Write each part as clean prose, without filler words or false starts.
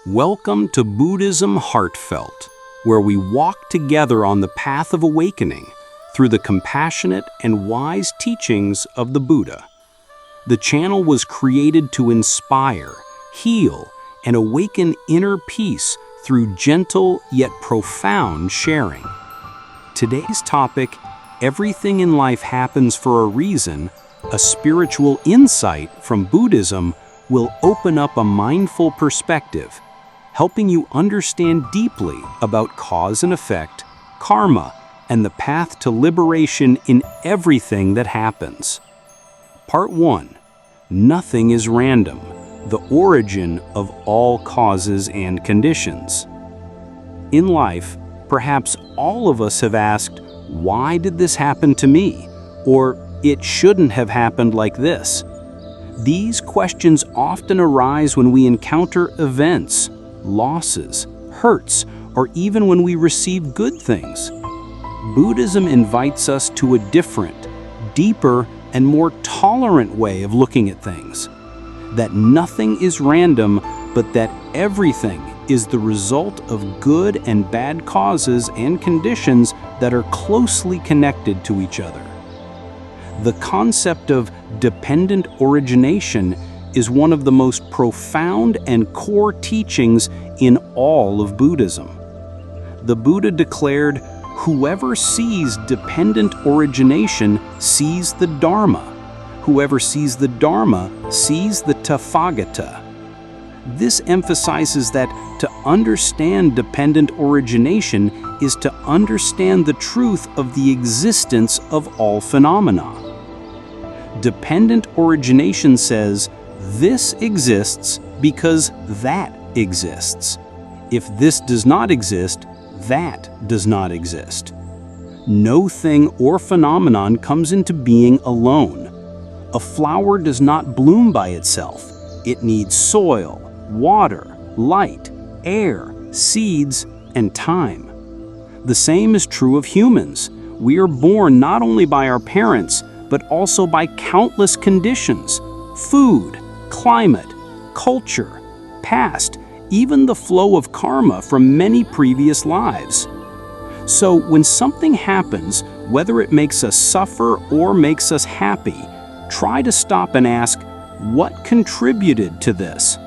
Welcome to Buddhism Heartfelt, where we walk together on the path of awakening through the compassionate and wise teachings of the Buddha. The channel was created to inspire, heal, and awaken inner peace through gentle yet profound sharing. Today's topic, Everything in Life Happens for a Reason, a spiritual insight from Buddhism, will open up a mindful perspective, helping you understand deeply about cause and effect, karma, and the path to liberation in everything that happens. Part 1. Nothing is random, the origin of all causes and conditions. In life, perhaps all of us have asked, why did this happen to me? Or, it shouldn't have happened like this. These questions often arise when we encounter events, losses, hurts, or even when we receive good things. Buddhism invites us to a different, deeper, and more tolerant way of looking at things. That nothing is random, but that everything is the result of good and bad causes and conditions that are closely connected to each other. The concept of dependent origination is one of the most profound and core teachings in all of Buddhism. The Buddha declared, "Whoever sees dependent origination sees the Dharma. Whoever sees the Dharma sees the Tathagata." This emphasizes that to understand dependent origination is to understand the truth of the existence of all phenomena. Dependent origination says, this exists because that exists. If this does not exist, that does not exist. No thing or phenomenon comes into being alone. A flower does not bloom by itself. It needs soil, water, light, air, seeds, and time. The same is true of humans. We are born not only by our parents, but also by countless conditions: food, climate, culture, past, even the flow of karma from many previous lives. So when something happens, whether it makes us suffer or makes us happy, try to stop and ask, what contributed to this?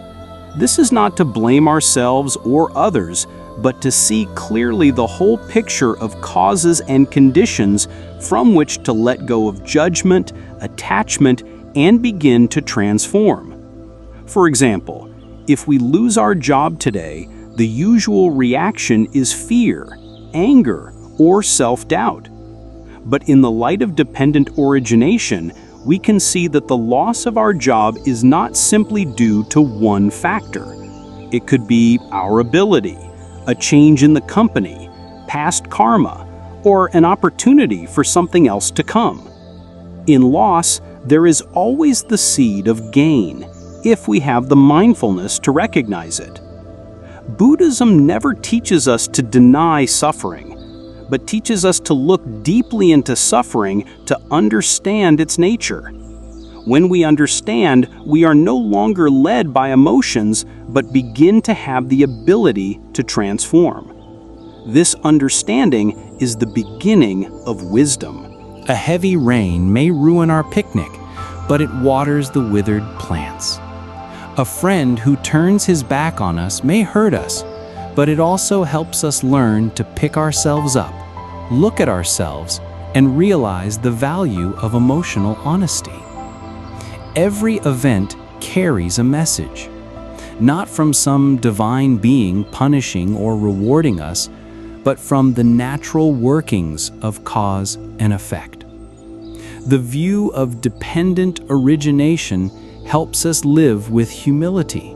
This is not to blame ourselves or others, but to see clearly the whole picture of causes and conditions from which to let go of judgment, attachment, and begin to transform. For example, if we lose our job today, the usual reaction is fear, anger, or self-doubt. But in the light of dependent origination, we can see that the loss of our job is not simply due to one factor. It could be our ability, a change in the company, past karma, or an opportunity for something else to come. In loss, there is always the seed of gain, if we have the mindfulness to recognize it. Buddhism never teaches us to deny suffering, but teaches us to look deeply into suffering to understand its nature. When we understand, we are no longer led by emotions, but begin to have the ability to transform. This understanding is the beginning of wisdom. A heavy rain may ruin our picnic, but it waters the withered plants. A friend who turns his back on us may hurt us, but it also helps us learn to pick ourselves up, look at ourselves, and realize the value of emotional honesty. Every event carries a message, not from some divine being punishing or rewarding us, but from the natural workings of cause and effect. The view of dependent origination helps us live with humility,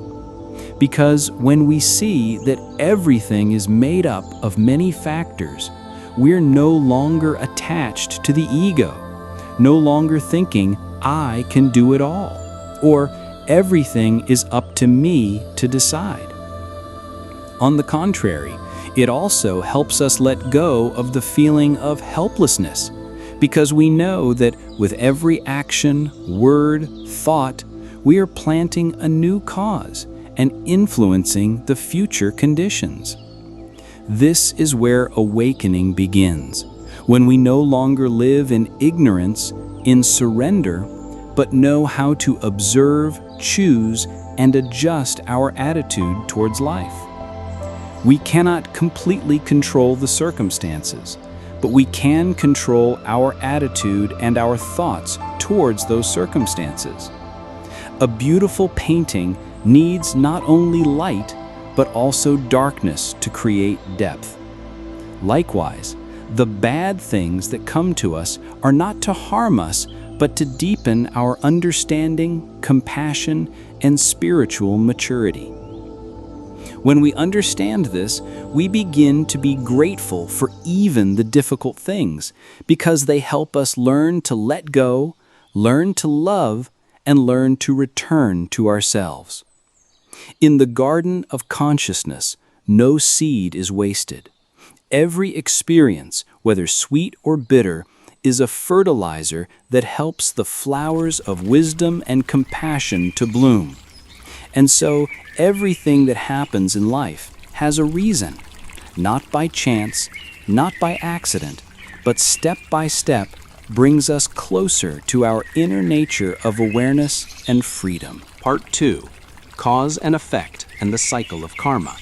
because when we see that everything is made up of many factors, we're no longer attached to the ego, no longer thinking, I can do it all, or everything is up to me to decide. On the contrary, it also helps us let go of the feeling of helplessness, because we know that with every action, word, thought, we are planting a new cause and influencing the future conditions. This is where awakening begins, when we no longer live in ignorance, in surrender, but know how to observe, choose, and adjust our attitude towards life. We cannot completely control the circumstances, but we can control our attitude and our thoughts towards those circumstances. A beautiful painting needs not only light, but also darkness to create depth. Likewise, the bad things that come to us are not to harm us, but to deepen our understanding, compassion, and spiritual maturity. When we understand this, we begin to be grateful for even the difficult things, because they help us learn to let go, learn to love, and learn to return to ourselves. In the garden of consciousness, no seed is wasted. Every experience, whether sweet or bitter, is a fertilizer that helps the flowers of wisdom and compassion to bloom. And so, everything that happens in life has a reason, not by chance, not by accident, but step by step brings us closer to our inner nature of awareness and freedom. Part 2. Cause and Effect and the Cycle of Karma.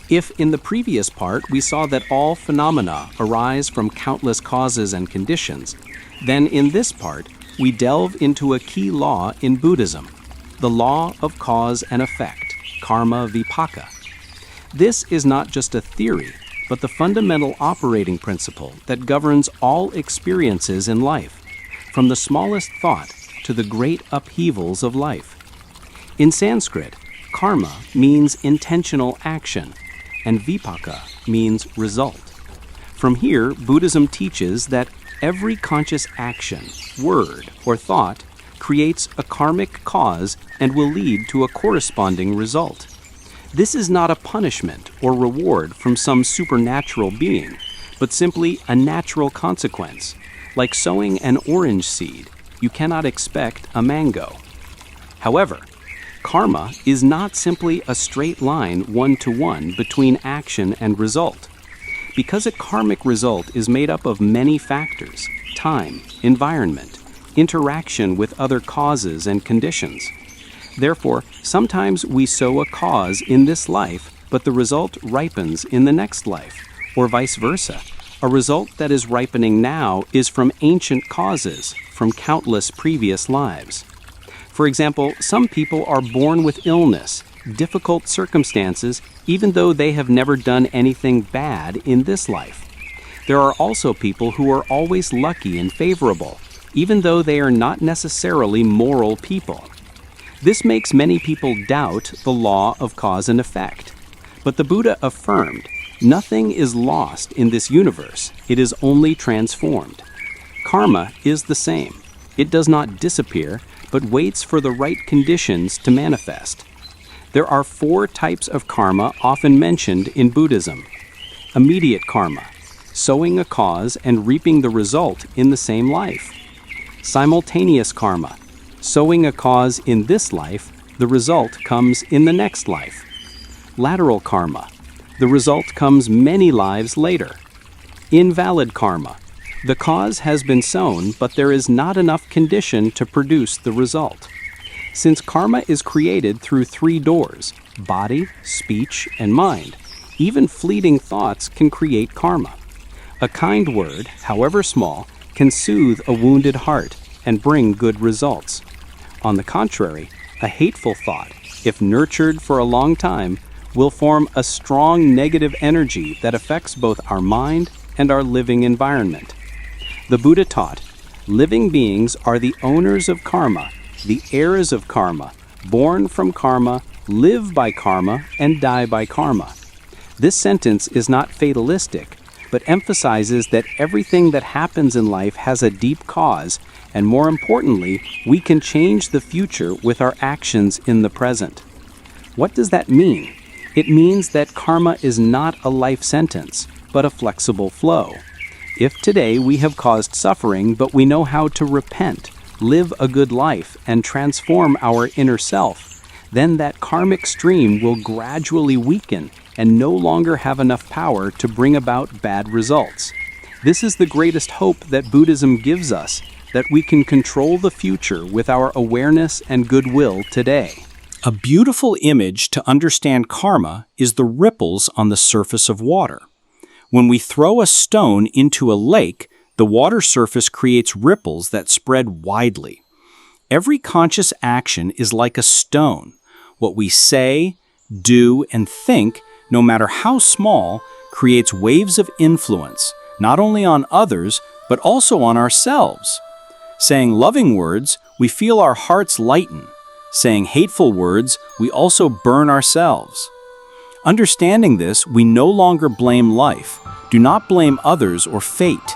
If in the previous part we saw that all phenomena arise from countless causes and conditions, then in this part we delve into a key law in Buddhism, the law of cause and effect, karma vipaka. This is not just a theory, but the fundamental operating principle that governs all experiences in life, from the smallest thought to the great upheavals of life. In Sanskrit, karma means intentional action, and vipaka means result. From here, Buddhism teaches that every conscious action, word, or thought creates a karmic cause and will lead to a corresponding result. This is not a punishment or reward from some supernatural being, but simply a natural consequence. Like sowing an orange seed, you cannot expect a mango. However, karma is not simply a straight line one-to-one between action and result. Because a karmic result is made up of many factors, time, environment, interaction with other causes and conditions. Therefore, sometimes we sow a cause in this life, but the result ripens in the next life, or vice versa. A result that is ripening now is from ancient causes, from countless previous lives. For example, some people are born with illness, difficult circumstances, even though they have never done anything bad in this life. There are also people who are always lucky and favorable, even though they are not necessarily moral people. This makes many people doubt the law of cause and effect. But the Buddha affirmed, nothing is lost in this universe, it is only transformed. Karma is the same. It does not disappear, but waits for the right conditions to manifest. There are 4 types of karma often mentioned in Buddhism. Immediate karma, sowing a cause and reaping the result in the same life. Simultaneous karma, sowing a cause in this life, the result comes in the next life. Lateral karma, the result comes many lives later. Invalid karma, the cause has been sown, but there is not enough condition to produce the result. Since karma is created through 3 doors, body, speech, and mind, even fleeting thoughts can create karma. A kind word, however small, can soothe a wounded heart and bring good results. On the contrary, a hateful thought, if nurtured for a long time, will form a strong negative energy that affects both our mind and our living environment. The Buddha taught, living beings are the owners of karma, the heirs of karma, born from karma, live by karma, and die by karma. This sentence is not fatalistic, but emphasizes that everything that happens in life has a deep cause, and more importantly, we can change the future with our actions in the present. What does that mean? It means that karma is not a life sentence, but a flexible flow. If today we have caused suffering, but we know how to repent, live a good life, and transform our inner self, then that karmic stream will gradually weaken and no longer have enough power to bring about bad results. This is the greatest hope that Buddhism gives us, that we can control the future with our awareness and goodwill today. A beautiful image to understand karma is the ripples on the surface of water. When we throw a stone into a lake, the water surface creates ripples that spread widely. Every conscious action is like a stone. What we say, do, and think, no matter how small, creates waves of influence, not only on others, but also on ourselves. Saying loving words, we feel our hearts lighten. Saying hateful words, we also burn ourselves. Understanding this, we no longer blame life, do not blame others or fate.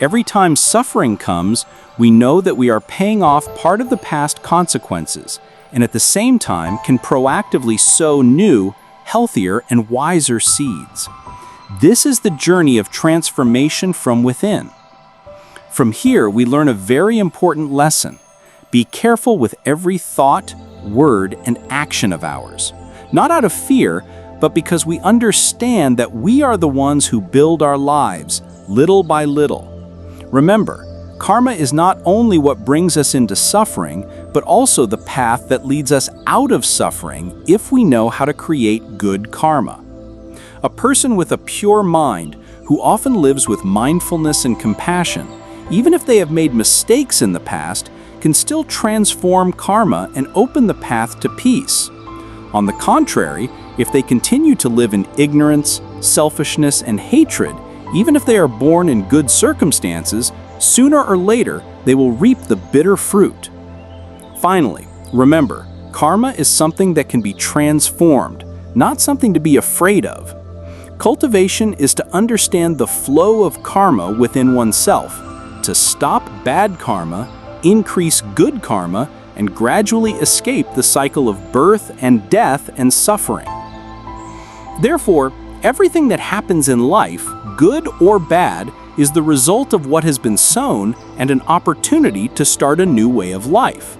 Every time suffering comes, we know that we are paying off part of the past consequences, and at the same time can proactively sow new, healthier, and wiser seeds. This is the journey of transformation from within. From here, we learn a very important lesson. Be careful with every thought, word, and action of ours, not out of fear, but because we understand that we are the ones who build our lives, little by little. Remember, karma is not only what brings us into suffering, but also the path that leads us out of suffering if we know how to create good karma. A person with a pure mind, who often lives with mindfulness and compassion, even if they have made mistakes in the past, can still transform karma and open the path to peace. On the contrary, if they continue to live in ignorance, selfishness, and hatred, even if they are born in good circumstances, sooner or later they will reap the bitter fruit. Finally, remember, karma is something that can be transformed, not something to be afraid of. Cultivation is to understand the flow of karma within oneself, to stop bad karma, increase good karma, and gradually escape the cycle of birth and death and suffering. Therefore, everything that happens in life, good or bad, is the result of what has been sown and an opportunity to start a new way of life.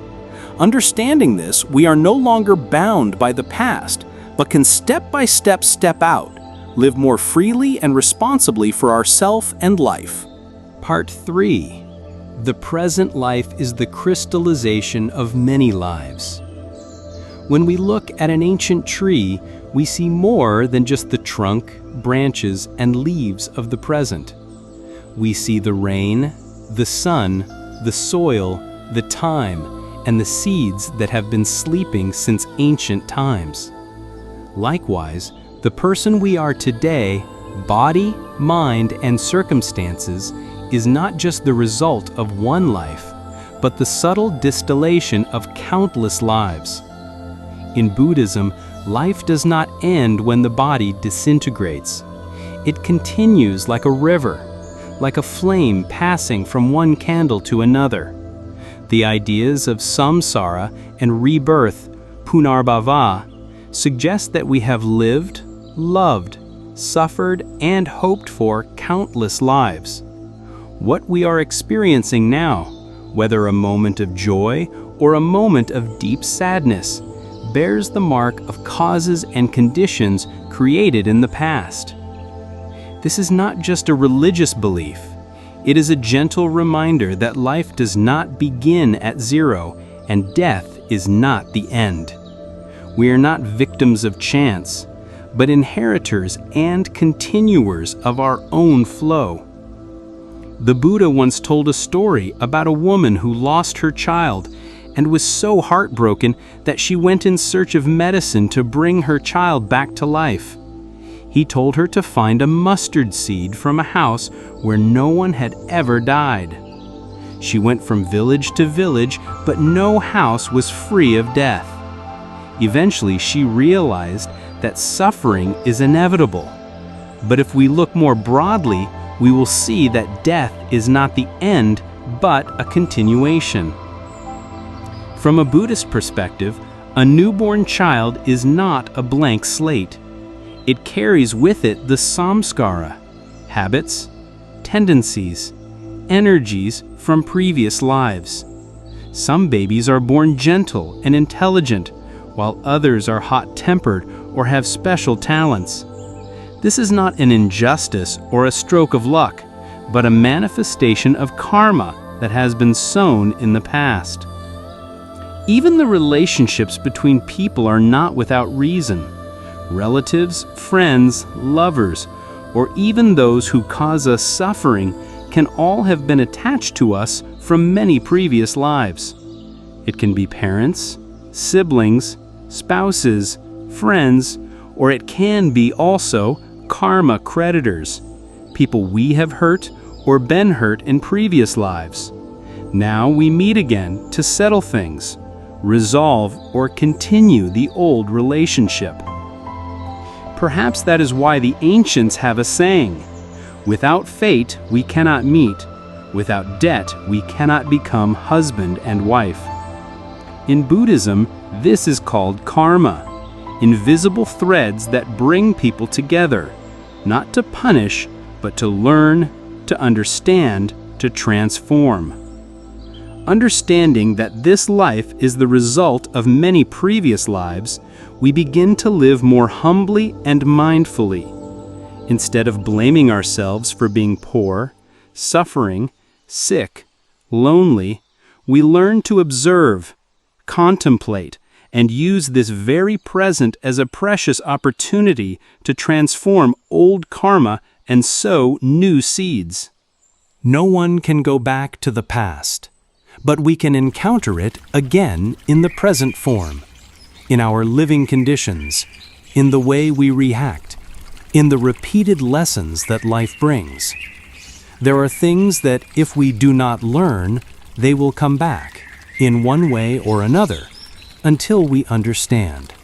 Understanding this, we are no longer bound by the past, but can step by step step out, live more freely and responsibly for ourself and life. Part 3. The present life is the crystallization of many lives. When we look at an ancient tree, we see more than just the trunk, branches, and leaves of the present. We see the rain, the sun, the soil, the time, and the seeds that have been sleeping since ancient times. Likewise, the person we are today, body, mind, and circumstances, is not just the result of one life, but the subtle distillation of countless lives. In Buddhism, life does not end when the body disintegrates. It continues like a river, like a flame passing from one candle to another. The ideas of samsara and rebirth, punarbhava, suggest that we have lived, loved, suffered, and hoped for countless lives. What we are experiencing now, whether a moment of joy or a moment of deep sadness, bears the mark of causes and conditions created in the past. This is not just a religious belief. It is a gentle reminder that life does not begin at zero and death is not the end. We are not victims of chance, but inheritors and continuers of our own flow. The Buddha once told a story about a woman who lost her child and was so heartbroken that she went in search of medicine to bring her child back to life. He told her to find a mustard seed from a house where no one had ever died. She went from village to village, but no house was free of death. Eventually, she realized that suffering is inevitable. But if we look more broadly, we will see that death is not the end, but a continuation. From a Buddhist perspective, a newborn child is not a blank slate. It carries with it the samskara, habits, tendencies, energies from previous lives. Some babies are born gentle and intelligent, while others are hot-tempered or have special talents. This is not an injustice or a stroke of luck, but a manifestation of karma that has been sown in the past. Even the relationships between people are not without reason. Relatives, friends, lovers, or even those who cause us suffering can all have been attached to us from many previous lives. It can be parents, siblings, spouses, friends, or it can be also karma creditors, people we have hurt or been hurt in previous lives. Now we meet again to settle things, resolve or continue the old relationship. Perhaps that is why the ancients have a saying, "Without fate we cannot meet, without debt we cannot become husband and wife." In Buddhism, this is called karma, invisible threads that bring people together, not to punish, but to learn, to understand, to transform. Understanding that this life is the result of many previous lives, we begin to live more humbly and mindfully. Instead of blaming ourselves for being poor, suffering, sick, lonely, we learn to observe, contemplate, and use this very present as a precious opportunity to transform old karma and sow new seeds. No one can go back to the past, but we can encounter it again in the present form, in our living conditions, in the way we react, in the repeated lessons that life brings. There are things that if we do not learn, they will come back, in one way or another, until we understand.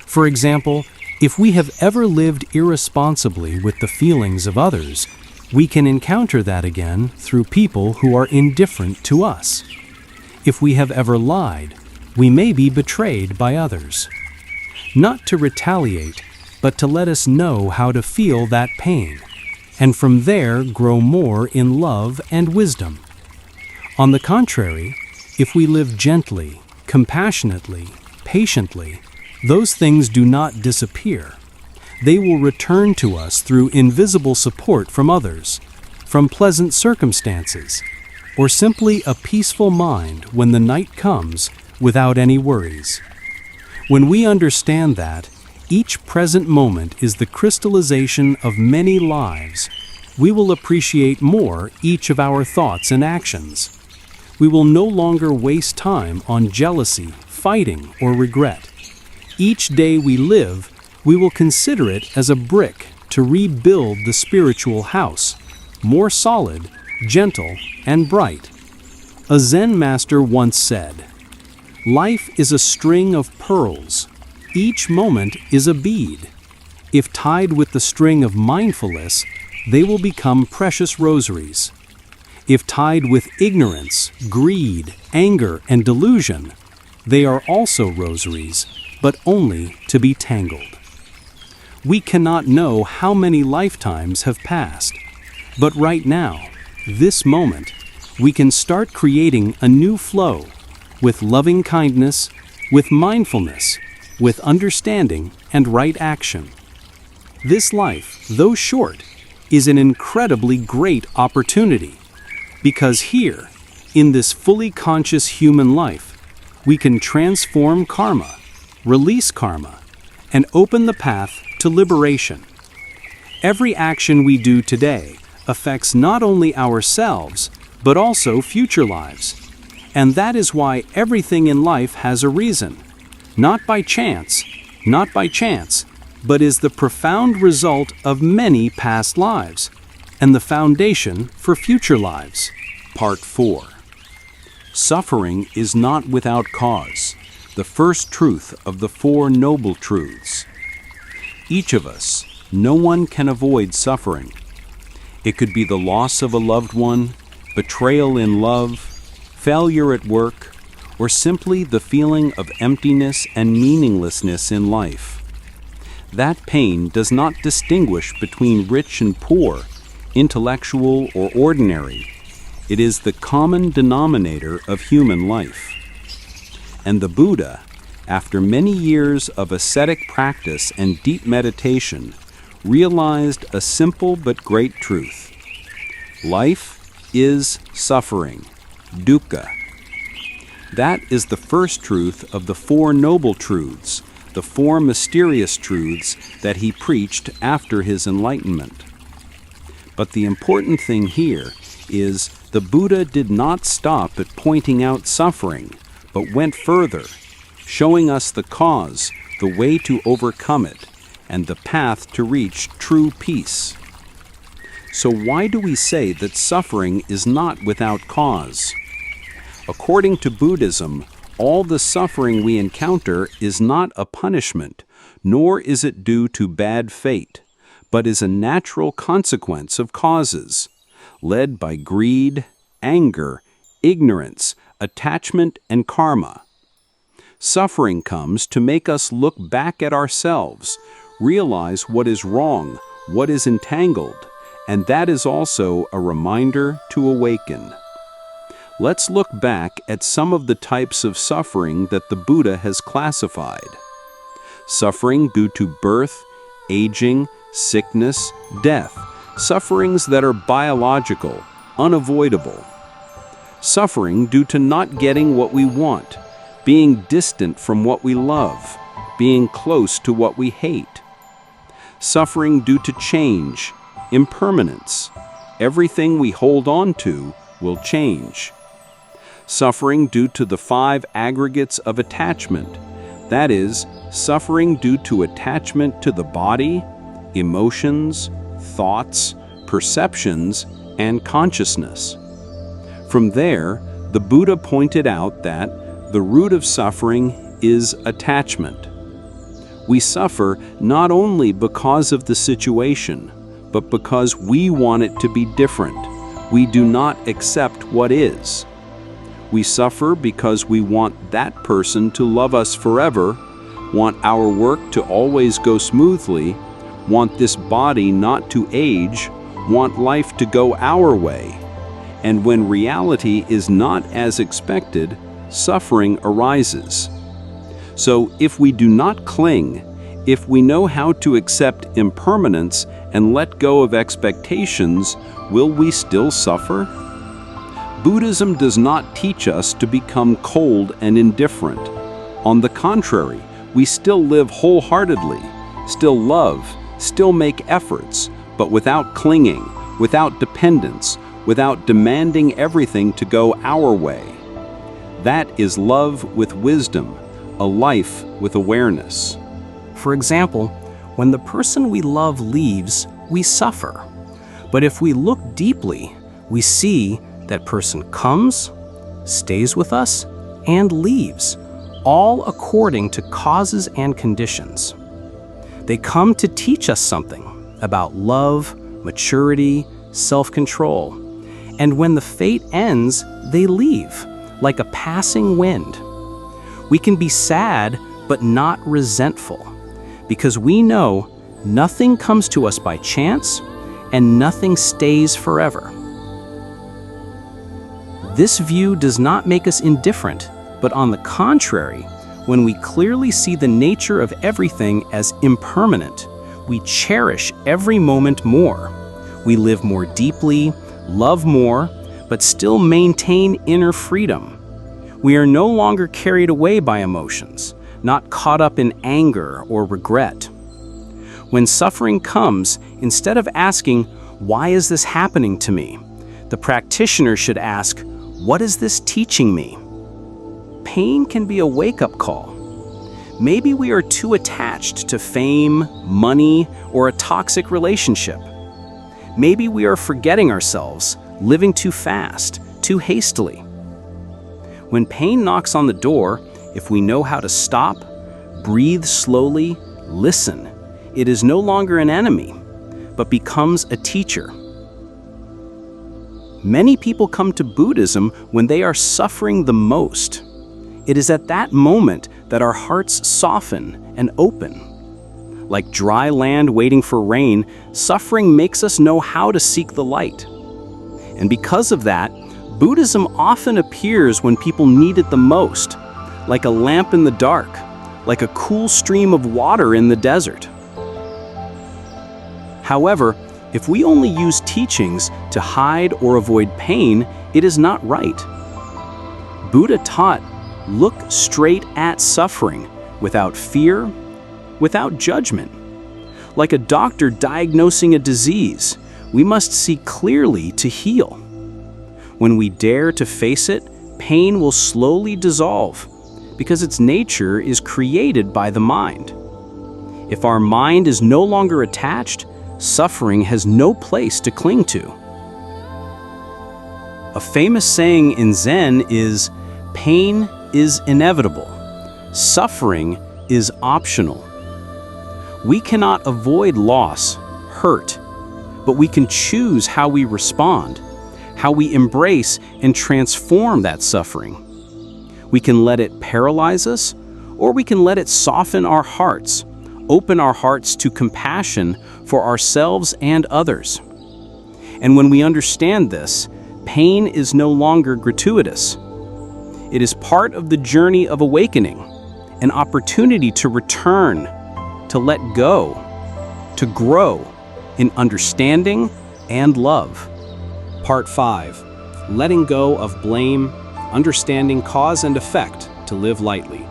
For example, if we have ever lived irresponsibly with the feelings of others, we can encounter that again through people who are indifferent to us. If we have ever lied, we may be betrayed by others. Not to retaliate, but to let us know how to feel that pain, and from there grow more in love and wisdom. On the contrary, if we live gently, compassionately, patiently, those things do not disappear. They will return to us through invisible support from others, from pleasant circumstances, or simply a peaceful mind when the night comes without any worries. When we understand that each present moment is the crystallization of many lives, we will appreciate more each of our thoughts and actions. We will no longer waste time on jealousy, fighting, or regret. Each day we live, we will consider it as a brick to rebuild the spiritual house, more solid, gentle, and bright. A Zen master once said, "Life is a string of pearls. Each moment is a bead. If tied with the string of mindfulness, they will become precious rosaries. If tied with ignorance, greed, anger, and delusion, they are also rosaries, but only to be tangled." We cannot know how many lifetimes have passed, but right now, this moment, we can start creating a new flow with loving kindness, with mindfulness, with understanding and right action. This life, though short, is an incredibly great opportunity, because here, in this fully conscious human life, we can transform karma, release karma, and open the path to liberation. Every action we do today affects not only ourselves, but also future lives. And that is why everything in life has a reason, not by chance, but is the profound result of many past lives, and the foundation for future lives. Part 4. Suffering is not without cause, the first truth of the Four Noble Truths. Each of us, no one can avoid suffering. It could be the loss of a loved one, betrayal in love, failure at work, or simply the feeling of emptiness and meaninglessness in life. That pain does not distinguish between rich and poor, intellectual or ordinary. It is the common denominator of human life. And the Buddha, after many years of ascetic practice and deep meditation, realized a simple but great truth. Life is suffering, dukkha. That is the first truth of the Four Noble Truths, the four mysterious truths that he preached after his enlightenment. But the important thing here is the Buddha did not stop at pointing out suffering, but went further, showing us the cause, the way to overcome it, and the path to reach true peace. So why do we say that suffering is not without cause? According to Buddhism, all the suffering we encounter is not a punishment, nor is it due to bad fate, but is a natural consequence of causes, led by greed, anger, ignorance, attachment, and karma. Suffering comes to make us look back at ourselves, realize what is wrong, what is entangled, and that is also a reminder to awaken. Let's look back at some of the types of suffering that the Buddha has classified. Suffering due to birth, aging, sickness, death, sufferings that are biological, unavoidable. Suffering due to not getting what we want, being distant from what we love, being close to what we hate. Suffering due to change, impermanence. Everything we hold on to will change. Suffering due to the 5 aggregates of attachment, that is, suffering due to attachment to the body, emotions, thoughts, perceptions, and consciousness. From there, the Buddha pointed out that the root of suffering is attachment. We suffer not only because of the situation, but because we want it to be different. We do not accept what is. We suffer because we want that person to love us forever, want our work to always go smoothly, want this body not to age, want life to go our way. And when reality is not as expected, suffering arises. So if we do not cling, if we know how to accept impermanence and let go of expectations, will we still suffer? Buddhism does not teach us to become cold and indifferent. On the contrary, we still live wholeheartedly, still love, still make efforts, but without clinging, without dependence, without demanding everything to go our way. That is love with wisdom, a life with awareness. For example, when the person we love leaves, we suffer. But if we look deeply, we see that person comes, stays with us, and leaves, all according to causes and conditions. They come to teach us something about love, maturity, self-control. And when the fate ends, they leave, like a passing wind. We can be sad, but not resentful, because we know nothing comes to us by chance, and nothing stays forever. This view does not make us indifferent, but on the contrary, when we clearly see the nature of everything as impermanent, we cherish every moment more. We live more deeply, love more, but still maintain inner freedom. We are no longer carried away by emotions, not caught up in anger or regret. When suffering comes, instead of asking, "Why is this happening to me?" the practitioner should ask, "What is this teaching me?" Pain can be a wake-up call. Maybe we are too attached to fame, money, or a toxic relationship. Maybe we are forgetting ourselves, living too fast, too hastily. When pain knocks on the door, if we know how to stop, breathe slowly, listen, it is no longer an enemy, but becomes a teacher. Many people come to Buddhism when they are suffering the most. It is at that moment that our hearts soften and open. Like dry land waiting for rain, suffering makes us know how to seek the light. And because of that, Buddhism often appears when people need it the most, like a lamp in the dark, like a cool stream of water in the desert. However, if we only use teachings to hide or avoid pain, it is not right. Buddha taught, look straight at suffering, without fear, without judgment. Like a doctor diagnosing a disease, we must see clearly to heal. When we dare to face it, pain will slowly dissolve, because its nature is created by the mind. If our mind is no longer attached, suffering has no place to cling to. A famous saying in Zen is, pain is inevitable, suffering is optional. We cannot avoid loss, hurt, but we can choose how we respond, how we embrace and transform that suffering. We can let it paralyze us, or we can let it soften our hearts, open our hearts to compassion for ourselves and others. And when we understand this, pain is no longer gratuitous. It is part of the journey of awakening, an opportunity to return, to let go, to grow in understanding and love. Part 5. Letting go of blame, understanding cause and effect to live lightly.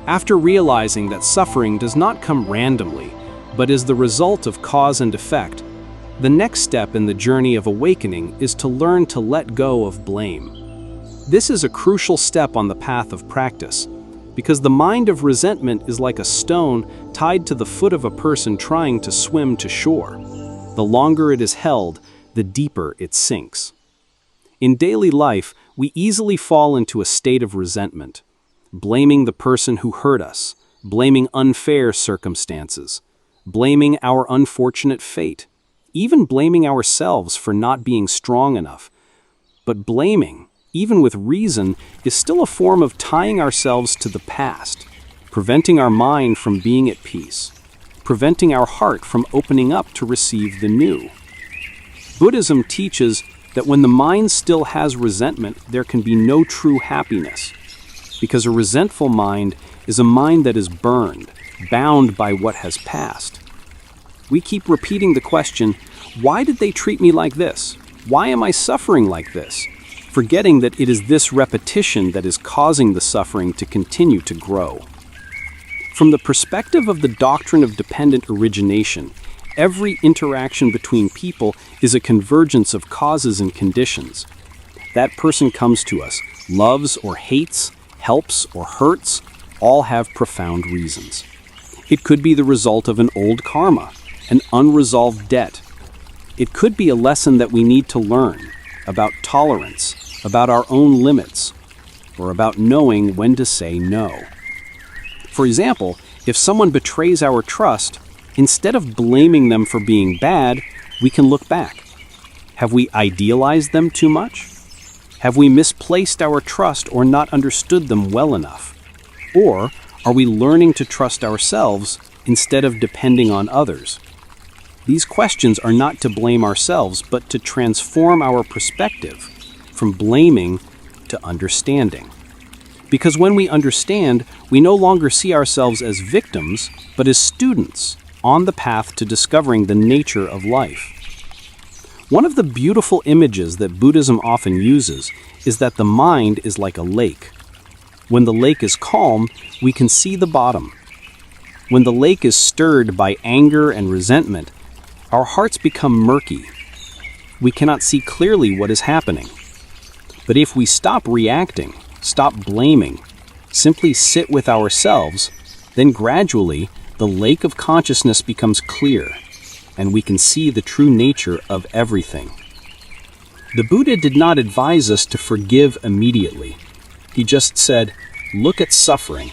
After realizing that suffering does not come randomly, but is the result of cause and effect, the next step in the journey of awakening is to learn to let go of blame. This is a crucial step on the path of practice, because the mind of resentment is like a stone tied to the foot of a person trying to swim to shore. The longer it is held, the deeper it sinks. In daily life, we easily fall into a state of resentment, blaming the person who hurt us, blaming unfair circumstances, blaming our unfortunate fate, even blaming ourselves for not being strong enough. But blaming, even with reason, is still a form of tying ourselves to the past, preventing our mind from being at peace, preventing our heart from opening up to receive the new. Buddhism teaches that when the mind still has resentment, there can be no true happiness, because a resentful mind is a mind that is burned, bound by what has passed. We keep repeating the question, why did they treat me like this? Why am I suffering like this? Forgetting that it is this repetition that is causing the suffering to continue to grow. From the perspective of the doctrine of dependent origination, every interaction between people is a convergence of causes and conditions. That person comes to us, loves or hates, helps or hurts, all have profound reasons. It could be the result of an old karma, an unresolved debt. It could be a lesson that we need to learn about tolerance, about our own limits, or about knowing when to say no. For example, if someone betrays our trust, instead of blaming them for being bad, we can look back. Have we idealized them too much? Have we misplaced our trust or not understood them well enough? Or are we learning to trust ourselves instead of depending on others? These questions are not to blame ourselves, but to transform our perspective from blaming to understanding. Because when we understand, we no longer see ourselves as victims, but as students on the path to discovering the nature of life. One of the beautiful images that Buddhism often uses is that the mind is like a lake. When the lake is calm, we can see the bottom. When the lake is stirred by anger and resentment, our hearts become murky. We cannot see clearly what is happening. But if we stop reacting, stop blaming, simply sit with ourselves, then gradually the lake of consciousness becomes clear, and we can see the true nature of everything. The Buddha did not advise us to forgive immediately. He just said, look at suffering,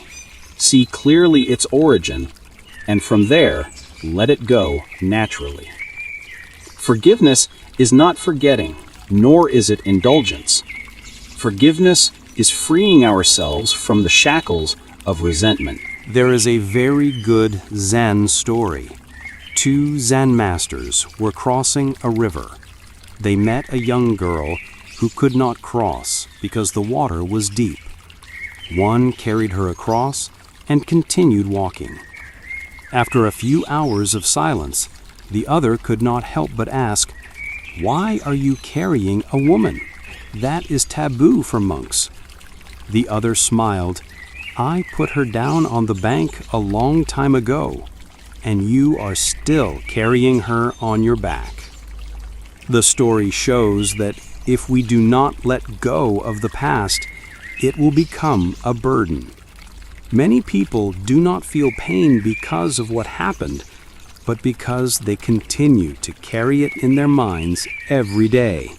see clearly its origin, and from there, let it go naturally. Forgiveness is not forgetting, nor is it indulgence. Forgiveness is freeing ourselves from the shackles of resentment. There is a very good Zen story. Two Zen masters were crossing a river. They met a young girl who could not cross because the water was deep. One carried her across, and continued walking. After a few hours of silence, the other could not help but ask, "Why are you carrying a woman? That is taboo for monks." The other smiled, "I put her down on the bank a long time ago, and you are still carrying her on your back." The story shows that if we do not let go of the past, it will become a burden. Many people do not feel pain because of what happened, but because they continue to carry it in their minds every day.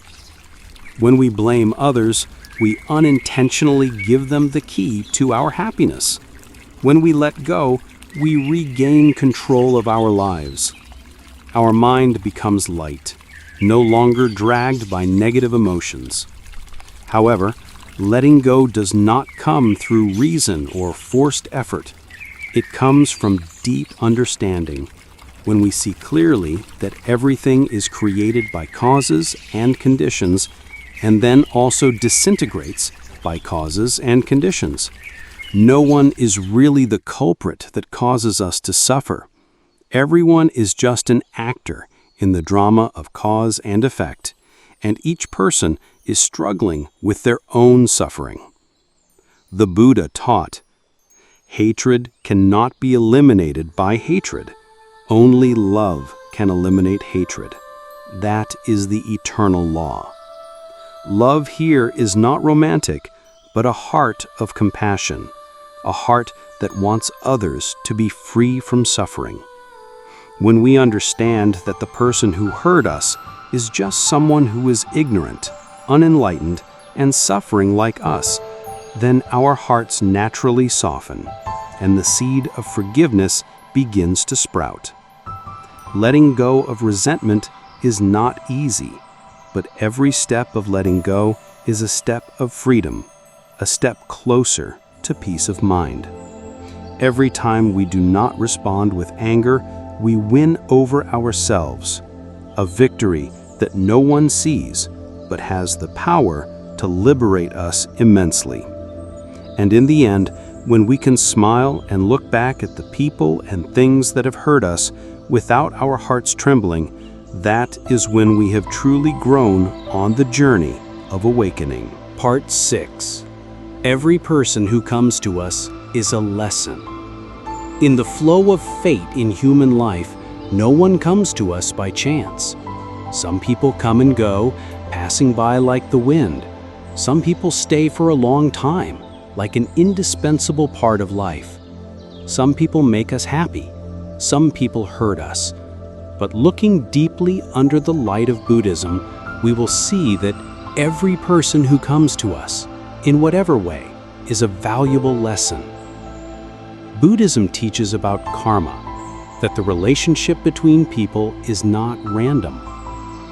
When we blame others, we unintentionally give them the key to our happiness. When we let go, we regain control of our lives. Our mind becomes light, no longer dragged by negative emotions. However, letting go does not come through reason or forced effort. It comes from deep understanding, when we see clearly that everything is created by causes and conditions, and then also disintegrates by causes and conditions. No one is really the culprit that causes us to suffer. Everyone is just an actor in the drama of cause and effect, and each person is struggling with their own suffering. The Buddha taught, "Hatred cannot be eliminated by hatred. Only love can eliminate hatred. That is the eternal law." Love here is not romantic, but a heart of compassion, a heart that wants others to be free from suffering. When we understand that the person who hurt us is just someone who is ignorant, unenlightened, and suffering like us, then our hearts naturally soften, and the seed of forgiveness begins to sprout. Letting go of resentment is not easy, but every step of letting go is a step of freedom, a step closer to peace of mind. Every time we do not respond with anger, we win over ourselves, a victory that no one sees, but has the power to liberate us immensely. And in the end, when we can smile and look back at the people and things that have hurt us without our hearts trembling, that is when we have truly grown on the journey of awakening. Part 6. Every person who comes to us is a lesson. In the flow of fate in human life, no one comes to us by chance. Some people come and go, passing by like the wind. Some people stay for a long time, like an indispensable part of life. Some people make us happy. Some people hurt us. But looking deeply under the light of Buddhism, we will see that every person who comes to us, in whatever way, is a valuable lesson. Buddhism teaches about karma, that the relationship between people is not random.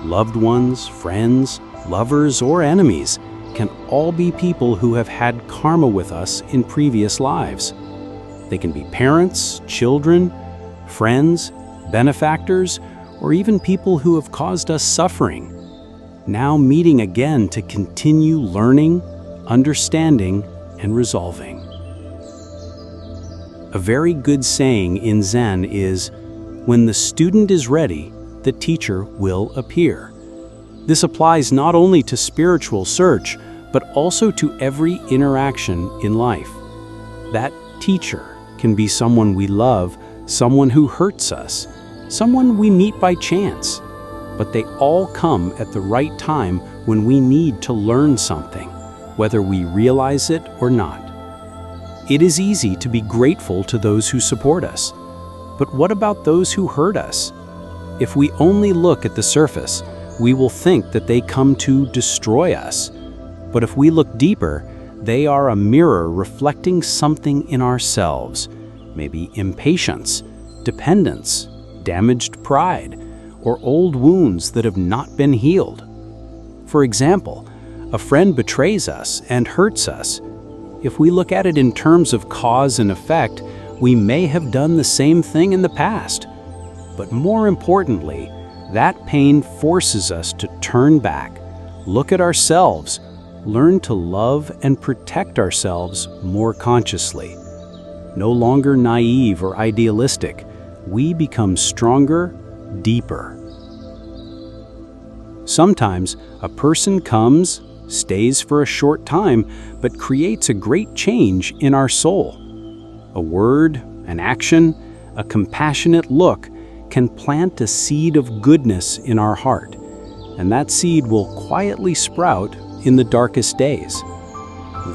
Loved ones, friends, lovers, or enemies can all be people who have had karma with us in previous lives. They can be parents, children, friends, benefactors, or even people who have caused us suffering, now meeting again to continue learning, understanding, and resolving. A very good saying in Zen is, "When the student is ready, the teacher will appear." This applies not only to spiritual search, but also to every interaction in life. That teacher can be someone we love, someone who hurts us, someone we meet by chance, but they all come at the right time when we need to learn something, whether we realize it or not. It is easy to be grateful to those who support us, but what about those who hurt us? If we only look at the surface, we will think that they come to destroy us. But if we look deeper, they are a mirror reflecting something in ourselves, maybe impatience, dependence, damaged pride, or old wounds that have not been healed. For example, a friend betrays us and hurts us. If we look at it in terms of cause and effect, we may have done the same thing in the past. But more importantly, that pain forces us to turn back, look at ourselves, learn to love and protect ourselves more consciously. No longer naive or idealistic, we become stronger, deeper. Sometimes a person comes, stays for a short time, but creates a great change in our soul. A word, an action, a compassionate look can plant a seed of goodness in our heart, and that seed will quietly sprout in the darkest days.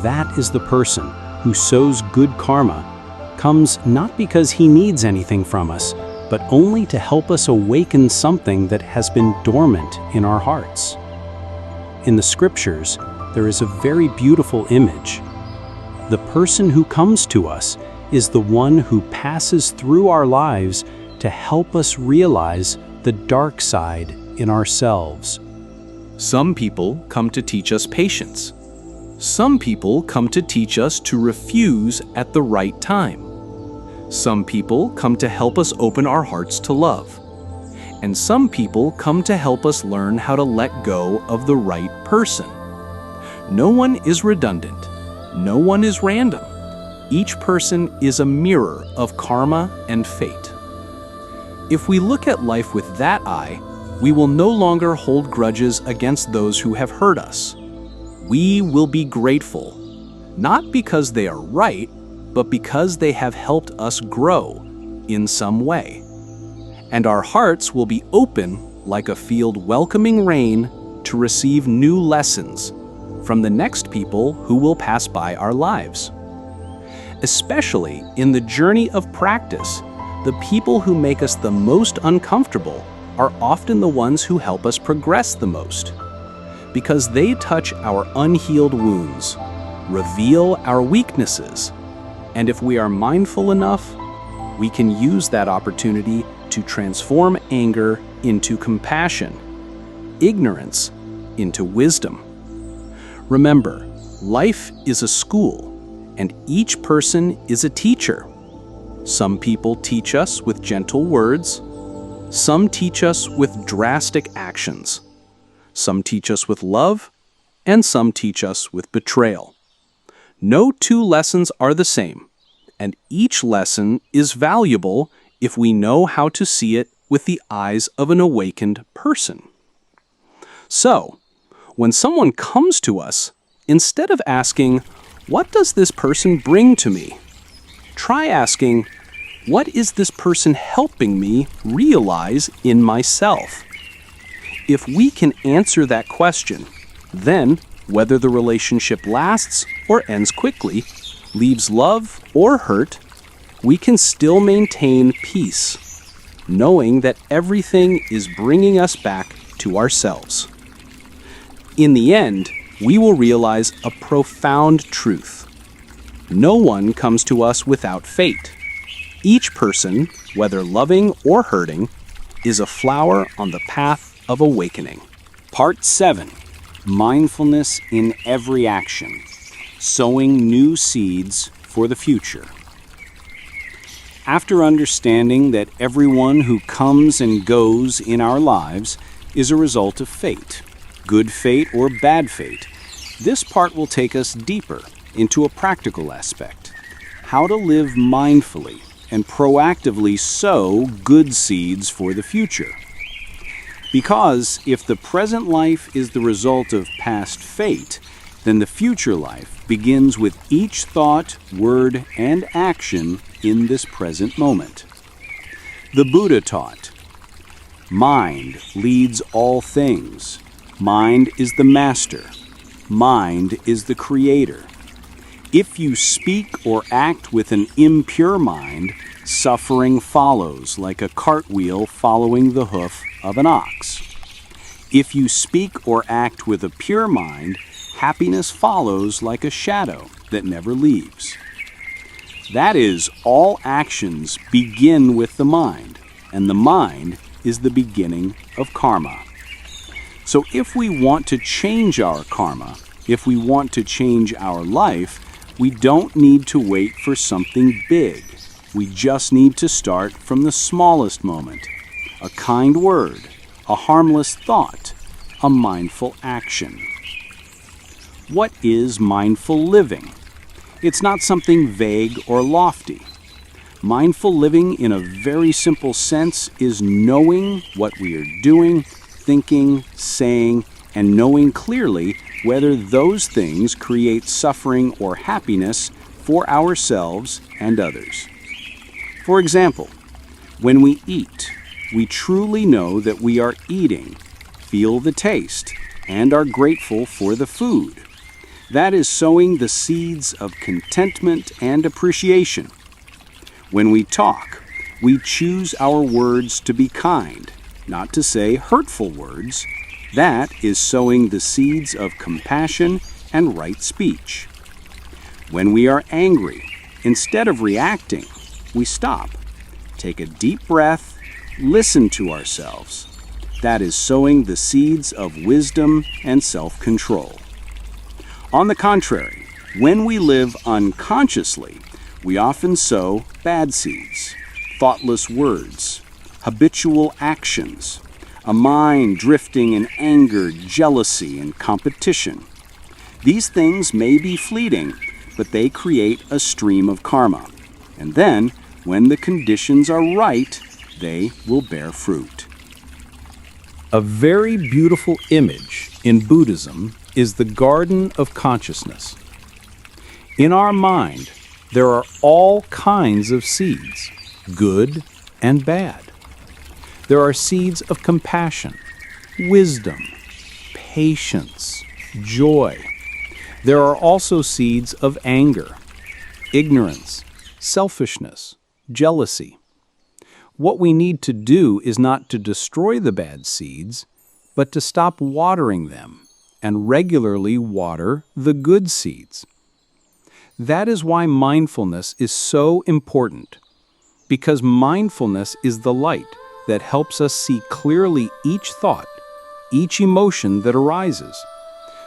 That is the person who sows good karma, comes not because he needs anything from us, but only to help us awaken something that has been dormant in our hearts. In the scriptures, there is a very beautiful image. The person who comes to us is the one who passes through our lives to help us realize the dark side in ourselves. Some people come to teach us patience. Some people come to teach us to refuse at the right time. Some people come to help us open our hearts to love. And some people come to help us learn how to let go of the right person. No one is redundant. No one is random. Each person is a mirror of karma and fate. If we look at life with that eye, we will no longer hold grudges against those who have hurt us. We will be grateful, not because they are right, but because they have helped us grow in some way. And our hearts will be open like a field welcoming rain to receive new lessons from the next people who will pass by our lives. Especially in the journey of practice, the people who make us the most uncomfortable are often the ones who help us progress the most, because they touch our unhealed wounds, reveal our weaknesses, and if we are mindful enough, we can use that opportunity to transform anger into compassion, ignorance into wisdom. Remember, life is a school, and each person is a teacher. Some people teach us with gentle words. Some teach us with drastic actions. Some teach us with love, and some teach us with betrayal. No two lessons are the same, and each lesson is valuable if we know how to see it with the eyes of an awakened person. So, when someone comes to us, instead of asking, "What does this person bring to me?" try asking, "What is this person helping me realize in myself?" If we can answer that question, then whether the relationship lasts or ends quickly, leaves love or hurt, we can still maintain peace, knowing that everything is bringing us back to ourselves. In the end, we will realize a profound truth. No one comes to us without fate. Each person, whether loving or hurting, is a flower on the path of awakening. Part 7. Mindfulness in every action. Sowing new seeds for the future. After understanding that everyone who comes and goes in our lives is a result of fate, good fate or bad fate, this part will take us deeper into a practical aspect, how to live mindfully and proactively sow good seeds for the future. Because if the present life is the result of past fate, then the future life begins with each thought, word, and action in this present moment. The Buddha taught, "Mind leads all things. Mind is the master. Mind is the creator. If you speak or act with an impure mind, suffering follows like a cartwheel following the hoof of an ox. If you speak or act with a pure mind, happiness follows like a shadow that never leaves." That is, all actions begin with the mind, and the mind is the beginning of karma. So if we want to change our karma, if we want to change our life, we don't need to wait for something big. We just need to start from the smallest moment. A kind word, a harmless thought, a mindful action. What is mindful living? It's not something vague or lofty. Mindful living, in a very simple sense, is knowing what we are doing, thinking, saying, and knowing clearly whether those things create suffering or happiness for ourselves and others. For example, when we eat, we truly know that we are eating, feel the taste, and are grateful for the food. That is sowing the seeds of contentment and appreciation. When we talk, we choose our words to be kind, not to say hurtful words. That is sowing the seeds of compassion and right speech. When we are angry, instead of reacting, we stop, take a deep breath, listen to ourselves. That is sowing the seeds of wisdom and self-control. On the contrary, when we live unconsciously, we often sow bad seeds, thoughtless words, habitual actions, a mind drifting in anger, jealousy, and competition. These things may be fleeting, but they create a stream of karma. And then, when the conditions are right, they will bear fruit. A very beautiful image in Buddhism is the garden of consciousness. In our mind, there are all kinds of seeds, good and bad. There are seeds of compassion, wisdom, patience, joy. There are also seeds of anger, ignorance, selfishness, jealousy. What we need to do is not to destroy the bad seeds, but to stop watering them and regularly water the good seeds. That is why mindfulness is so important, because mindfulness is the light that helps us see clearly each thought, each emotion that arises,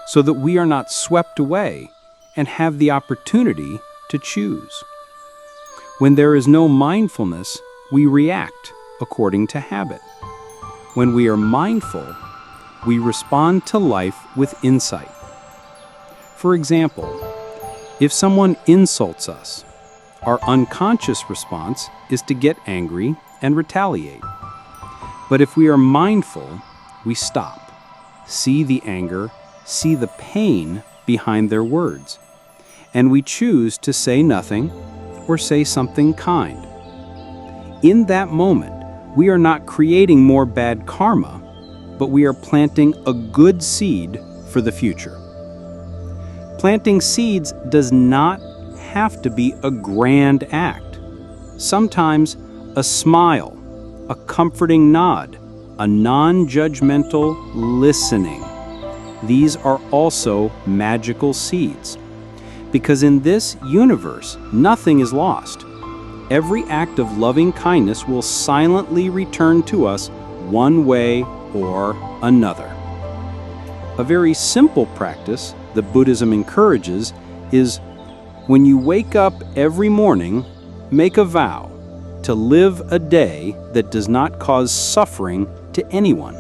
so that we are not swept away and have the opportunity to choose. When there is no mindfulness, we react according to habit. When we are mindful, we respond to life with insight. For example, if someone insults us, our unconscious response is to get angry and retaliate. But if we are mindful, we stop, see the anger, see the pain behind their words, and we choose to say nothing or say something kind. In that moment, we are not creating more bad karma, but we are planting a good seed for the future. Planting seeds does not have to be a grand act. Sometimes a smile, a comforting nod, a non-judgmental listening. These are also magical seeds. Because in this universe, nothing is lost. Every act of loving kindness will silently return to us one way or another. A very simple practice that Buddhism encourages is, when you wake up every morning, make a vow to live a day that does not cause suffering to anyone,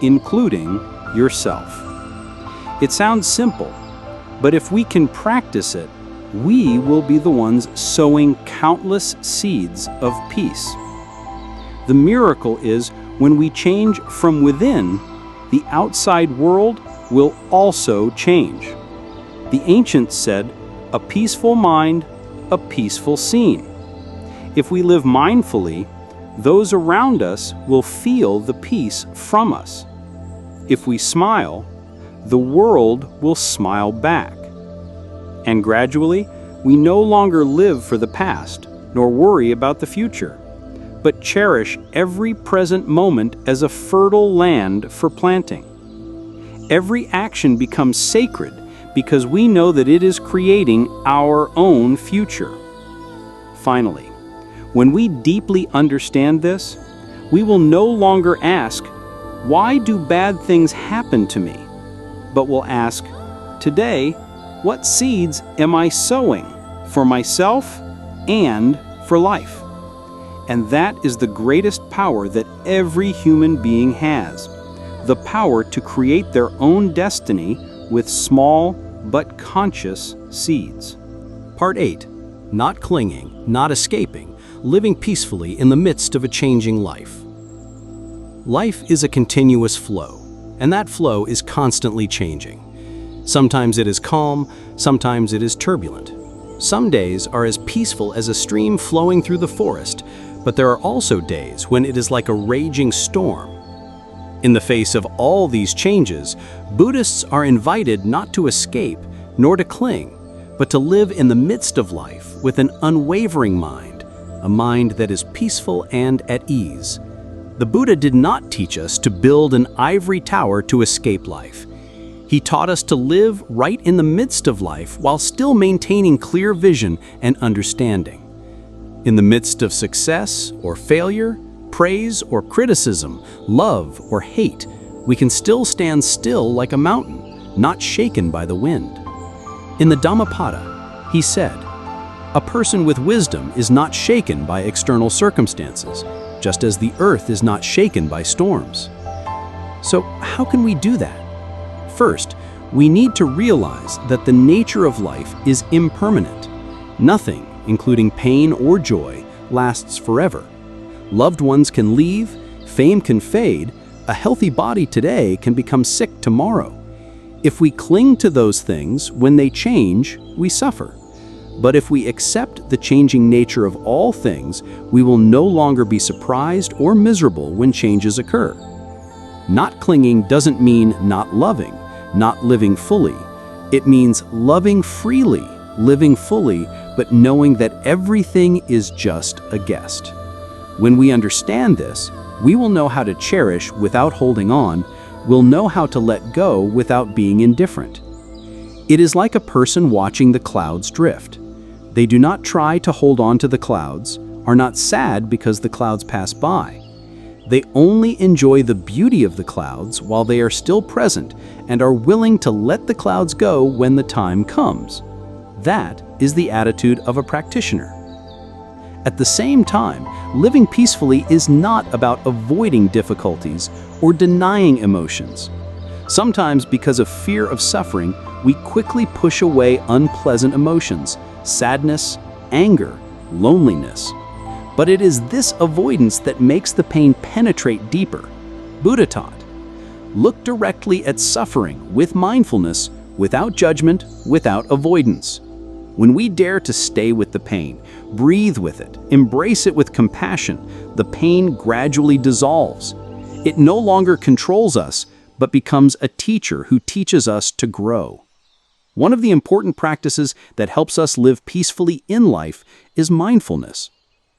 including yourself. It sounds simple, but if we can practice it, we will be the ones sowing countless seeds of peace. The miracle is when we change from within, the outside world will also change. The ancients said, "A peaceful mind, a peaceful scene." If we live mindfully, those around us will feel the peace from us. If we smile, the world will smile back. And gradually, we no longer live for the past, nor worry about the future, but cherish every present moment as a fertile land for planting. Every action becomes sacred because we know that it is creating our own future. Finally, when we deeply understand this, we will no longer ask, "Why do bad things happen to me?" but will ask, "Today, what seeds am I sowing for myself and for life?" And that is the greatest power that every human being has, the power to create their own destiny with small but conscious seeds. Part 8. Not clinging, not escaping, living peacefully in the midst of a changing life. Life is a continuous flow, and that flow is constantly changing. Sometimes it is calm, sometimes it is turbulent. Some days are as peaceful as a stream flowing through the forest, but there are also days when it is like a raging storm. In the face of all these changes, Buddhists are invited not to escape nor to cling, but to live in the midst of life with an unwavering mind, a mind that is peaceful and at ease. The Buddha did not teach us to build an ivory tower to escape life. He taught us to live right in the midst of life while still maintaining clear vision and understanding. In the midst of success or failure, praise or criticism, love or hate, we can still stand still like a mountain, not shaken by the wind. In the Dhammapada, he said, "A person with wisdom is not shaken by external circumstances, just as the earth is not shaken by storms." So how can we do that? First, we need to realize that the nature of life is impermanent. Nothing, including pain or joy, lasts forever. Loved ones can leave, fame can fade, a healthy body today can become sick tomorrow. If we cling to those things, when they change, we suffer. But if we accept the changing nature of all things, we will no longer be surprised or miserable when changes occur. Not clinging doesn't mean not loving, not living fully. It means loving freely, living fully, but knowing that everything is just a guest. When we understand this, we will know how to cherish without holding on, we'll know how to let go without being indifferent. It is like a person watching the clouds drift. They do not try to hold on to the clouds, are not sad because the clouds pass by. They only enjoy the beauty of the clouds while they are still present and are willing to let the clouds go when the time comes. That is the attitude of a practitioner. At the same time, living peacefully is not about avoiding difficulties or denying emotions. Sometimes, because of fear of suffering, we quickly push away unpleasant emotions, sadness, anger, loneliness. But it is this avoidance that makes the pain penetrate deeper. Buddha taught, look directly at suffering with mindfulness, without judgment, without avoidance. When we dare to stay with the pain, breathe with it, embrace it with compassion, the pain gradually dissolves. It no longer controls us, but becomes a teacher who teaches us to grow. One of the important practices that helps us live peacefully in life is mindfulness.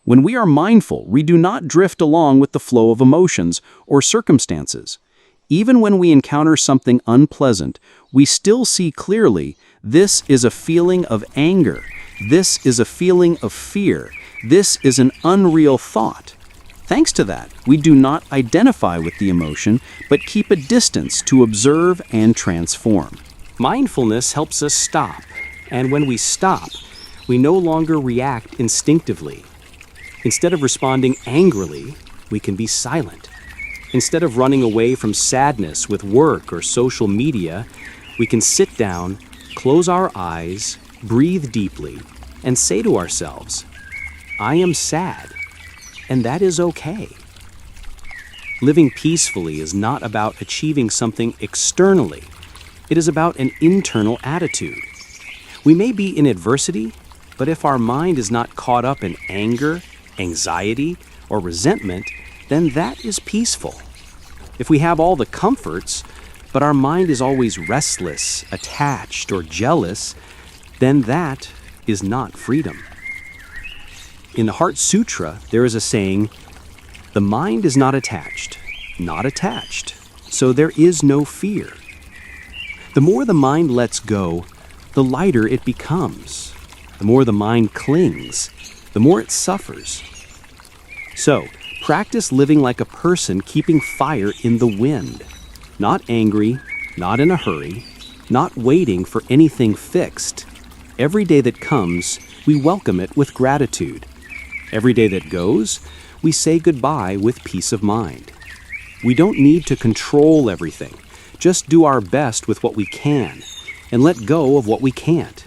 When we are mindful, we do not drift along with the flow of emotions or circumstances. Even when we encounter something unpleasant, we still see clearly, this is a feeling of anger, this is a feeling of fear, this is an unreal thought. Thanks to that, we do not identify with the emotion, but keep a distance to observe and transform. Mindfulness helps us stop, and when we stop, we no longer react instinctively. Instead of responding angrily, we can be silent. Instead of running away from sadness with work or social media, we can sit down, close our eyes, breathe deeply, and say to ourselves, I am sad, and that is okay. Living peacefully is not about achieving something externally. It is about an internal attitude. We may be in adversity, but if our mind is not caught up in anger, anxiety, or resentment, then that is peaceful. If we have all the comforts, but our mind is always restless, attached, or jealous, then that is not freedom. In the Heart Sutra, there is a saying, the mind is not attached, so there is no fear. The more the mind lets go, the lighter it becomes. The more the mind clings, the more it suffers. So, practice living like a person keeping fire in the wind. Not angry, not in a hurry, not waiting for anything fixed. Every day that comes, we welcome it with gratitude. Every day that goes, we say goodbye with peace of mind. We don't need to control everything. Just do our best with what we can, and let go of what we can't.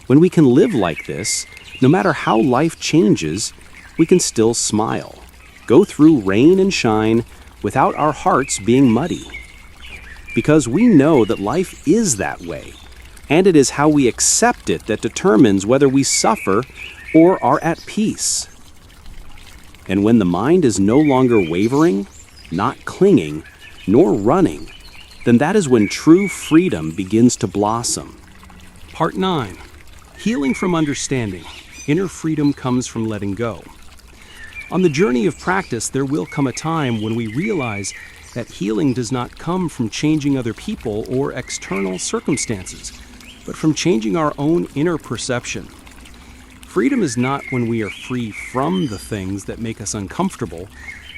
When we can live like this, no matter how life changes, We can still smile, go through rain and shine without our hearts being muddy. Because we know that life is that way, and it is how we accept it that determines whether we suffer or are at peace. And when the mind is no longer wavering, not clinging, nor running, then that is when true freedom begins to blossom. Part 9. Healing from understanding. Inner freedom comes from letting go. On the journey of practice, there will come a time when we realize that healing does not come from changing other people or external circumstances, but from changing our own inner perception. Freedom is not when we are free from the things that make us uncomfortable,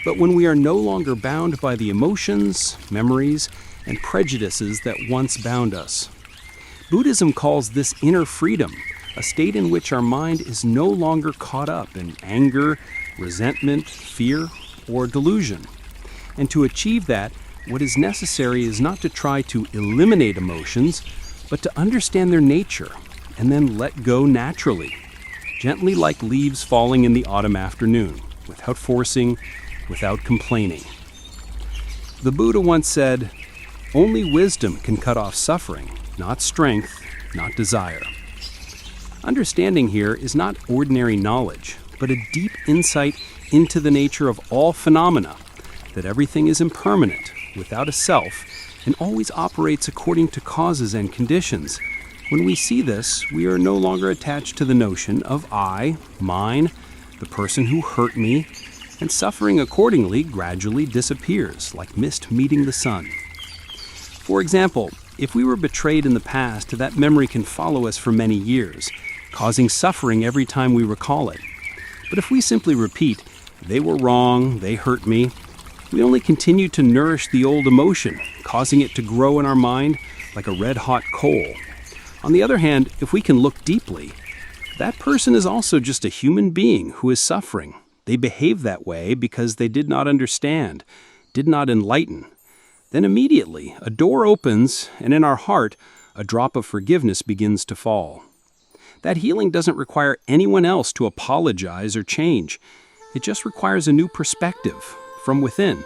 but when we are no longer bound by the emotions, memories, and prejudices that once bound us. Buddhism calls this inner freedom, a state in which our mind is no longer caught up in anger, resentment, fear, or delusion. And to achieve that, what is necessary is not to try to eliminate emotions, but to understand their nature and then let go naturally, gently like leaves falling in the autumn afternoon, without forcing, without complaining. The Buddha once said, "Only wisdom can cut off suffering, not strength, not desire." Understanding here is not ordinary knowledge, but a deep insight into the nature of all phenomena, that everything is impermanent, without a self, and always operates according to causes and conditions. When we see this, we are no longer attached to the notion of I, mine, the person who hurt me, and suffering accordingly gradually disappears, like mist meeting the sun. For example, if we were betrayed in the past, that memory can follow us for many years, causing suffering every time we recall it. But if we simply repeat, "They were wrong, they hurt me," we only continue to nourish the old emotion, causing it to grow in our mind like a red-hot coal. On the other hand, if we can look deeply, that person is also just a human being who is suffering. They behave that way because they did not understand, did not enlighten. Then immediately, a door opens, and in our heart, a drop of forgiveness begins to fall. That healing doesn't require anyone else to apologize or change. It just requires a new perspective from within,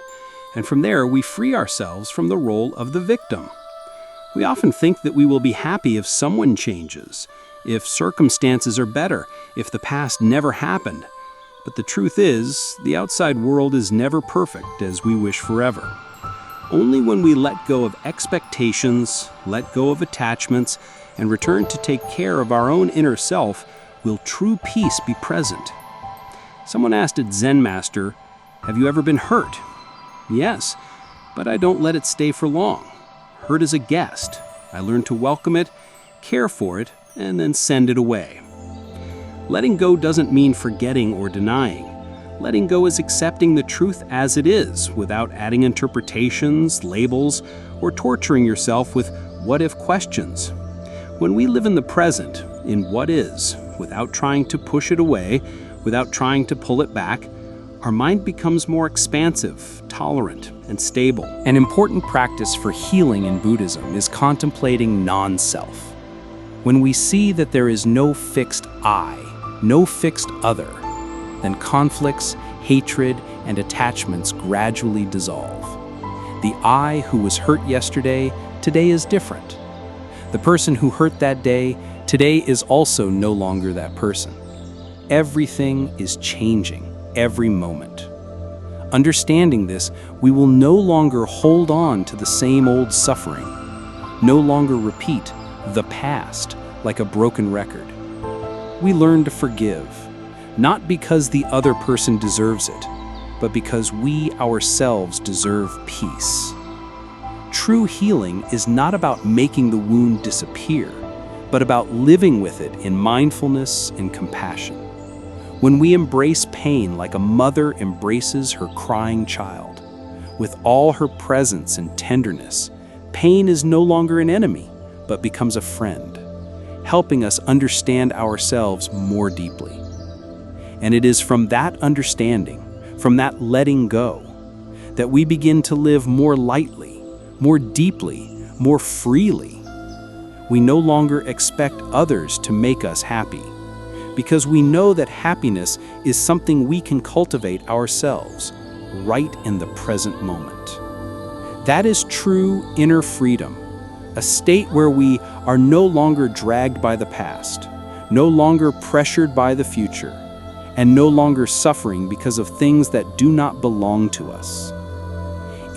and from there we free ourselves from the role of the victim. We often think that we will be happy if someone changes, if circumstances are better, if the past never happened. But the truth is, the outside world is never perfect as we wish forever. Only when we let go of expectations, let go of attachments, and return to take care of our own inner self will true peace be present. Someone asked a Zen master, "Have you ever been hurt?" "Yes, but I don't let it stay for long. Hurt is a guest. I learn to welcome it, care for it, and then send it away." Letting go doesn't mean forgetting or denying. Letting go is accepting the truth as it is, without adding interpretations, labels, or torturing yourself with what-if questions. When we live in the present, in what is, without trying to push it away, without trying to pull it back, our mind becomes more expansive, tolerant, and stable. An important practice for healing in Buddhism is contemplating non-self. When we see that there is no fixed I, no fixed other, then conflicts, hatred, and attachments gradually dissolve. The I who was hurt yesterday, today is different. The person who hurt that day, today is also no longer that person. Everything is changing every moment. Understanding this, we will no longer hold on to the same old suffering, no longer repeat the past like a broken record. We learn to forgive, not because the other person deserves it, but because we ourselves deserve peace. True healing is not about making the wound disappear, but about living with it in mindfulness and compassion. When we embrace pain like a mother embraces her crying child, with all her presence and tenderness, pain is no longer an enemy, but becomes a friend, helping us understand ourselves more deeply. And it is from that understanding, from that letting go, that we begin to live more lightly, more deeply, more freely. We no longer expect others to make us happy, because we know that happiness is something we can cultivate ourselves, right in the present moment. That is true inner freedom, a state where we are no longer dragged by the past, no longer pressured by the future, and no longer suffering because of things that do not belong to us.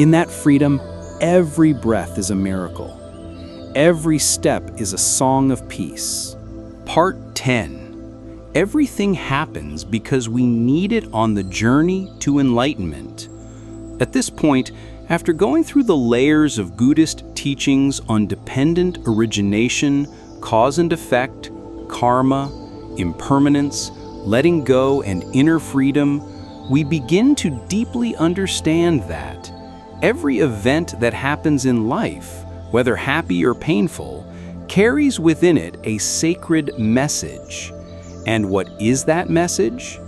In that freedom, every breath is a miracle. Every step is a song of peace. Part 10. Everything happens because we need it on the journey to enlightenment. At this point, after going through the layers of Buddhist teachings on dependent origination, cause and effect, karma, impermanence, letting go, and inner freedom, we begin to deeply understand that every event that happens in life, whether happy or painful, carries within it a sacred message. And what is that message?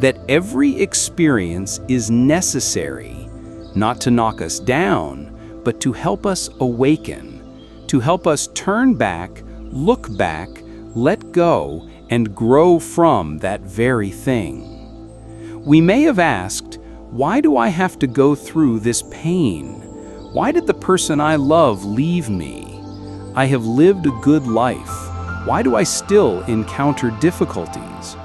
That every experience is necessary, not to knock us down, but to help us awaken, to help us turn back, look back, let go, and grow from that very thing. We may have asked, why do I have to go through this pain? Why did the person I love leave me? I have lived a good life. Why do I still encounter difficulties?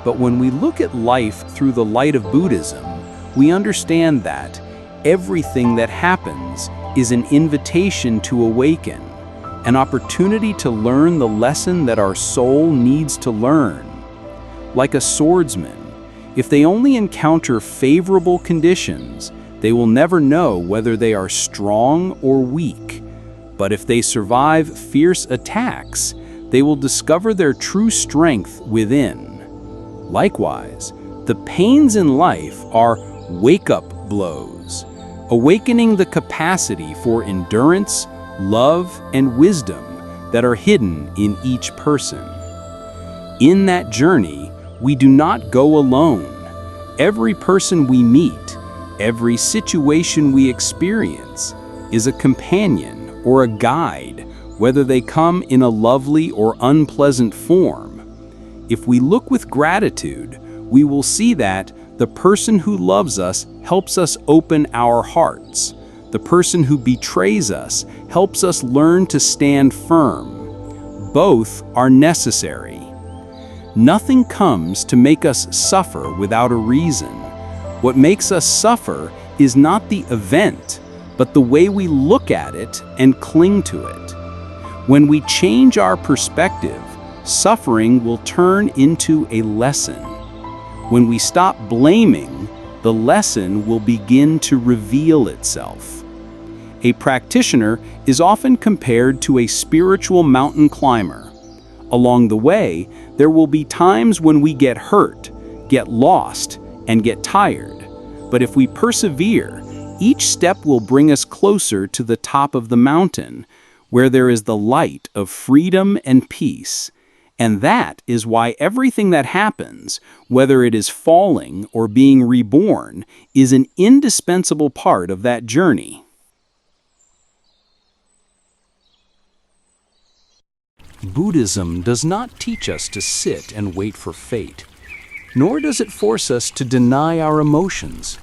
But when we look at life through the light of Buddhism, we understand that everything that happens is an invitation to awaken, an opportunity to learn the lesson that our soul needs to learn. Like a swordsman, if they only encounter favorable conditions, they will never know whether they are strong or weak. But if they survive fierce attacks, they will discover their true strength within. Likewise, the pains in life are wake-up blows, awakening the capacity for endurance, love, and wisdom that are hidden in each person. In that journey, we do not go alone. Every person we meet, every situation we experience, is a companion or a guide, whether they come in a lovely or unpleasant form. If we look with gratitude, we will see that the person who loves us helps us open our hearts. The person who betrays us helps us learn to stand firm. Both are necessary. Nothing comes to make us suffer without a reason. What makes us suffer is not the event, but the way we look at it and cling to it. When we change our perspective, suffering will turn into a lesson. When we stop blaming, the lesson will begin to reveal itself. A practitioner is often compared to a spiritual mountain climber. Along the way, there will be times when we get hurt, get lost, and get tired. But if we persevere, each step will bring us closer to the top of the mountain, where there is the light of freedom and peace. And that is why everything that happens, whether it is falling or being reborn, is an indispensable part of that journey. Buddhism does not teach us to sit and wait for fate, nor does it force us to deny our emotions.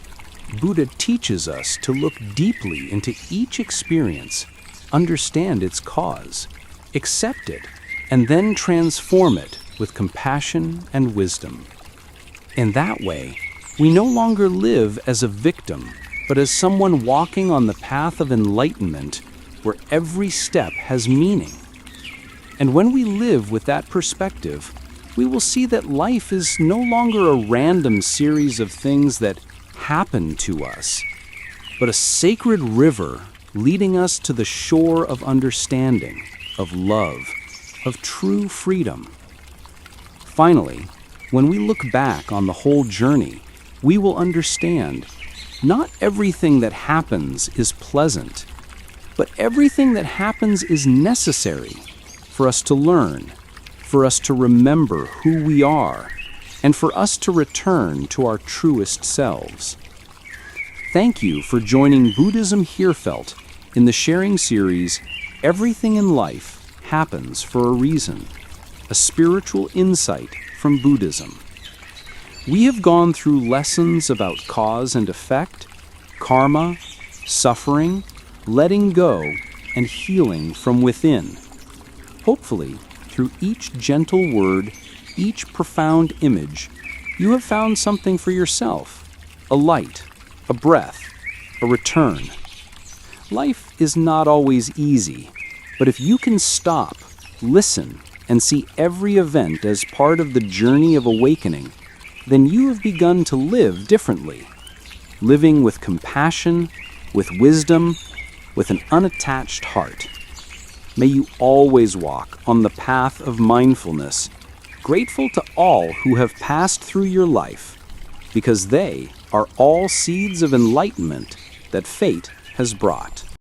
Buddha teaches us to look deeply into each experience, understand its cause, accept it, and then transform it with compassion and wisdom. In that way, we no longer live as a victim, but as someone walking on the path of enlightenment where every step has meaning. And when we live with that perspective, we will see that life is no longer a random series of things that happen to us, but a sacred river leading us to the shore of understanding, of love, of true freedom. Finally, when we look back on the whole journey, we will understand not everything that happens is pleasant, but everything that happens is necessary for us to learn, for us to remember who we are, and for us to return to our truest selves. Thank you for joining Buddhism Heartfelt in the sharing series, Everything in Life Happens for a Reason, a spiritual insight from Buddhism. We have gone through lessons about cause and effect, karma, suffering, letting go, and healing from within. Hopefully, through each gentle word, each profound image, you have found something for yourself, a light, a breath, a return. Life is not always easy, but if you can stop, listen, and see every event as part of the journey of awakening, then you have begun to live differently, living with compassion, with wisdom, with an unattached heart. May you always walk on the path of mindfulness, grateful to all who have passed through your life, because they are all seeds of enlightenment that fate has brought.